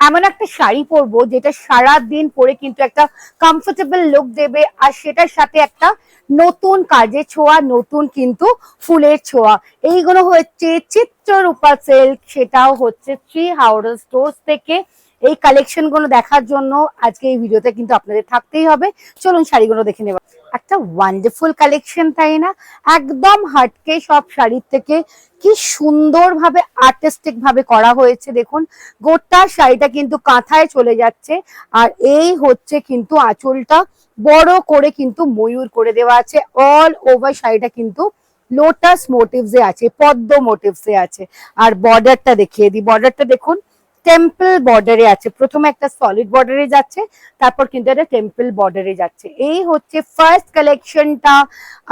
এমন একটা শাড়ি পরবো যেটা সারা দিন পরে কিন্তু একটা কমফোর্টেবল লুক দেবে, আর সেটার সাথে একটা নতুন কাজের ছোঁয়া, নতুন কিন্তু ফুলের ছোঁয়া। এইগুলো হচ্ছে চিত্ররূপা সিল্ক, সেটাও হচ্ছে থ্রি হাওড়া স্টোর্স থেকে। এই কালেকশন গুলো দেখার জন্য আজকে এই ভিডিওতে কিন্তু আপনাদের থাকতেই হবে। চলুন শাড়িগুলো দেখে নেব। একটা ওয়ান্ডারফুল কালেকশন, তাই না? একদম হাটকে সব শাড়ির থেকে কি সুন্দর ভাবে আর্টিস্টিক ভাবে করা হয়েছে। দেখুন গোটা শাড়িটা কিন্তু কাঁথায় চলে যাচ্ছে, আর এই হচ্ছে কিন্তু আঁচলটা বড় করে কিন্তু ময়ূর করে দেওয়া আছে। অল ওভার শাড়িটা কিন্তু লোটাস মোটিভস এ আছে, পদ্ম মোটিভস এ আছে। আর বর্ডারটা দেখিয়ে দিই, বর্ডারটা দেখুন টেম্পল বর্ডারে আছে। প্রথমে একটা সলিড বর্ডারে যাচ্ছে, তারপর কিন্তু একটা টেম্পল বর্ডারে যাচ্ছে। এই হচ্ছে ফার্স্ট কালেকশনটা,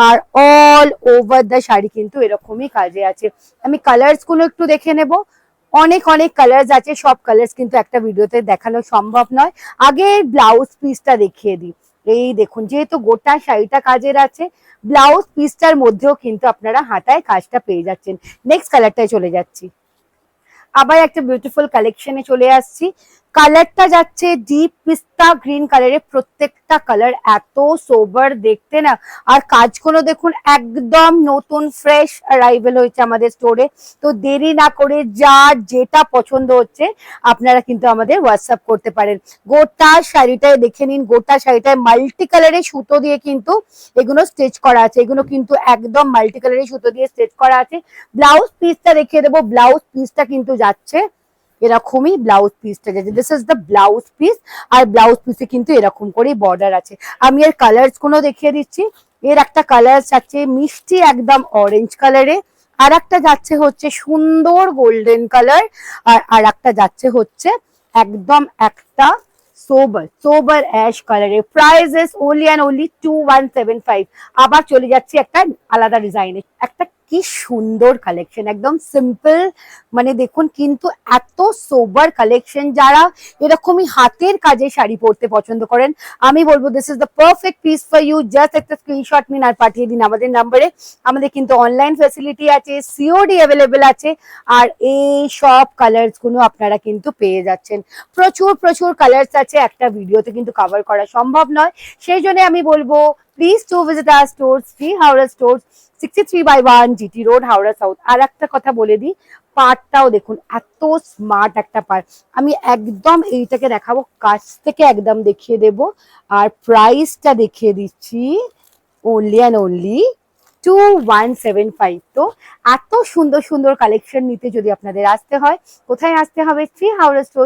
আর অল ওভার দ্য শাড়ি কিন্তু এরকমই কাজে আছে। আমি কালার্স গুলো একটু দেখে নেব। অনেক অনেক কালার্স আছে, সব কালার্স কিন্তু একটা ভিডিওতে দেখানো সম্ভব নয়। আগে ব্লাউজ পিসটা দেখিয়ে দিই। এই দেখুন, যেহেতু গোটা শাড়িটা কাজের আছে, ব্লাউজ পিসটার মধ্যেও কিন্তু আপনারা হাতায় কাজটা পেয়ে যাচ্ছেন। নেক্সট কালারটায় চলে যাচ্ছি। আবার একটা বিউটিফুল কালেকশনে চলে আসছি। কালারটা যাচ্ছে ডিপ পিস্তা গ্রিন কালারের। প্রত্যেকটা কালার এত সোবার দেখতে না, আর কাজগুলো দেখুন একদম নতুন ফ্রেশ অ্যারাইভেল হয়েছে আমাদের স্টোরে। তো দেরি না করে যার যেটা পছন্দ হচ্ছে আপনারা কিন্তু আমাদের হোয়াটসঅ্যাপ করতে পারেন। গোটা শাড়িটায় দেখে নিন, গোটা শাড়িটায় মাল্টি কালারের সুতো দিয়ে কিন্তু এগুলো স্টিচ করা আছে। এগুলো কিন্তু একদম মাল্টি কালারের সুতো দিয়ে স্টিচ করা আছে। ব্লাউজ পিসটা দেখিয়ে দেবো। ব্লাউজ পিসটা কিন্তু যাচ্ছে এরকমই, ব্লাউজ পিসটা যাচ্ছে, this is the blouse piece. আর ব্লাউজ পিসে কিন্তু এরকম করে বর্ডার আছে। আমি এর কালার্স গুলো দেখিয়ে দিচ্ছি। এর একটা কালার যাচ্ছে মিষ্টি একদম অরেঞ্জ কালারে, আর একটা যাচ্ছে হচ্ছে সুন্দর গোল্ডেন কালার, আর একটা যাচ্ছে হচ্ছে একদম একটা সোবার সোবার অ্যাশ কালারে। Price is only and only 2175। আবার চলে যাচ্ছি একটা আলাদা ডিজাইনে। একটা কি সুন্দর কালেকশন, একদম সিম্পল, মানে দেখুন কিন্তু এত সোবার কালেকশন। যারা এরকমই হাতের কাজে শাড়ি পরতে পছন্দ করেন, আমি বলবো this is the perfect piece for you. Just একটা স্ক্রিনশট নিন আর পাঠিয়ে দিন আমাদের নাম্বারে। আমাদের কিন্তু অনলাইন ফ্যাসিলিটি আছে, সিওডি অ্যাভেলেবেল আছে। আর এই সব কালার্স গুলো আপনারা কিন্তু পেয়ে যাচ্ছেন। প্রচুর প্রচুর কালার্স আছে, একটা ভিডিওতে কিন্তু কভার করা সম্ভব নয়। সেই জন্য আমি বলবো please to visit our stores, three Howrah stores, 63/1 GT road, Howrah south. আর একটা কথা বলে দিই, পাড়টাও দেখুন এত স্মার্ট একটা পাড়। আমি একদম এইটাকে দেখাবো কাছ থেকে, একদম দেখিয়ে দেব। আর প্রাইসটা দেখিয়ে দিচ্ছি, ওনলি অ্যান্ড ওনলি 2175। তো এত সুন্দর সুন্দর কালেকশন নিতে যদি আপনাদের আসতে হয়, কোথায় আসতে হবে? Three Howrah store.